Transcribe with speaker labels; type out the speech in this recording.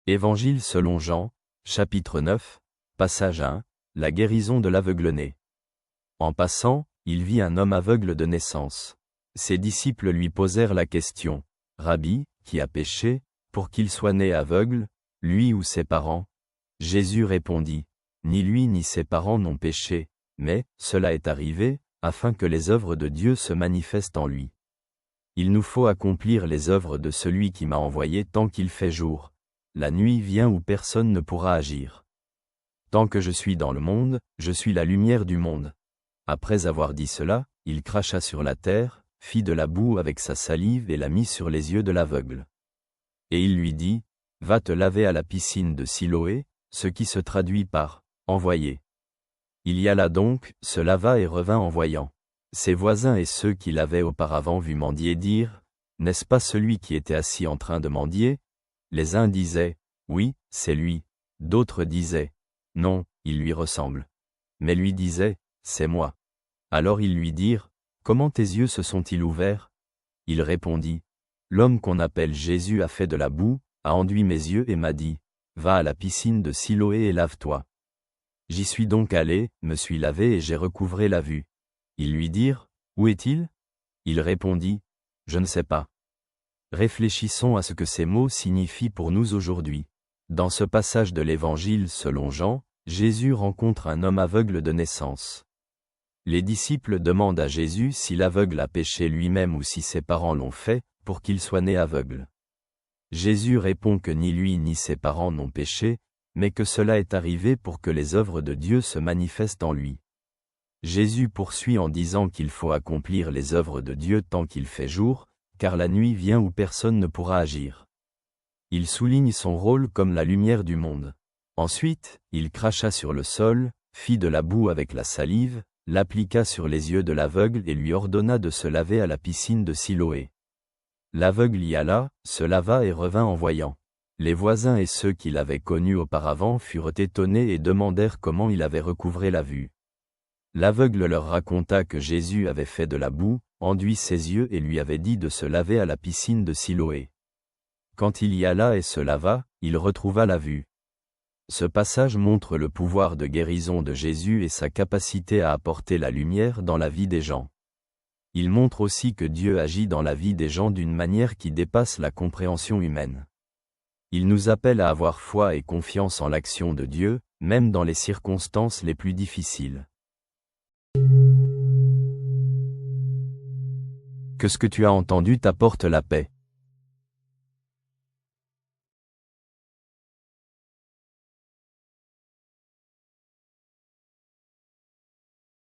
Speaker 1: Évangile selon Jean, chapitre 9, passage 1, la guérison de l'aveugle-né. En passant, il vit un homme aveugle de naissance. Ses disciples lui posèrent la question, « Rabbi, qui a péché, pour qu'il soit né aveugle, lui ou ses parents ?» Jésus répondit, « Ni lui ni ses parents n'ont péché, mais cela est arrivé, afin que les œuvres de Dieu se manifestent en lui. Il nous faut accomplir les œuvres de celui qui m'a envoyé tant qu'il fait jour. La nuit vient où personne ne pourra agir. Tant que je suis dans le monde, je suis la lumière du monde. » Après avoir dit cela, il cracha sur la terre, fit de la boue avec sa salive et la mit sur les yeux de l'aveugle. Et il lui dit, « Va te laver à la piscine de Siloé », ce qui se traduit par « envoyé ». Il y alla donc, se lava et revint en voyant. Ses voisins et ceux qui l'avaient auparavant vu mendier dirent, « N'est-ce pas celui qui était assis en train de mendier ?» Les uns disaient, « Oui, c'est lui ». D'autres disaient, « Non, il lui ressemble. » Mais lui disaient, « C'est moi. » Alors ils lui dirent, « Comment tes yeux se sont-ils ouverts ?» Il répondit, « L'homme qu'on appelle Jésus a fait de la boue, a enduit mes yeux et m'a dit, « Va à la piscine de Siloé et lave-toi. » J'y suis donc allé, me suis lavé et j'ai recouvré la vue. Ils lui dirent, « Où est-il » Il répondit, « Je ne sais pas. » Réfléchissons à ce que ces mots signifient pour nous aujourd'hui. Dans ce passage de l'Évangile selon Jean, Jésus rencontre un homme aveugle de naissance. Les disciples demandent à Jésus si l'aveugle a péché lui-même ou si ses parents l'ont fait, pour qu'il soit né aveugle. Jésus répond que ni lui ni ses parents n'ont péché, mais que cela est arrivé pour que les œuvres de Dieu se manifestent en lui. Jésus poursuit en disant qu'il faut accomplir les œuvres de Dieu tant qu'il fait jour, car la nuit vient où personne ne pourra agir. Il souligne son rôle comme la lumière du monde. Ensuite, il cracha sur le sol, fit de la boue avec la salive, l'appliqua sur les yeux de l'aveugle et lui ordonna de se laver à la piscine de Siloé. L'aveugle y alla, se lava et revint en voyant. Les voisins et ceux qui l'avaient connu auparavant furent étonnés et demandèrent comment il avait recouvré la vue. L'aveugle leur raconta que Jésus avait fait de la boue, enduit ses yeux et lui avait dit de se laver à la piscine de Siloé. Quand il y alla et se lava, il retrouva la vue. Ce passage montre le pouvoir de guérison de Jésus et sa capacité à apporter la lumière dans la vie des gens. Il montre aussi que Dieu agit dans la vie des gens d'une manière qui dépasse la compréhension humaine. Il nous appelle à avoir foi et confiance en l'action de Dieu, même dans les circonstances les plus difficiles. Que ce que tu as entendu t'apporte la paix.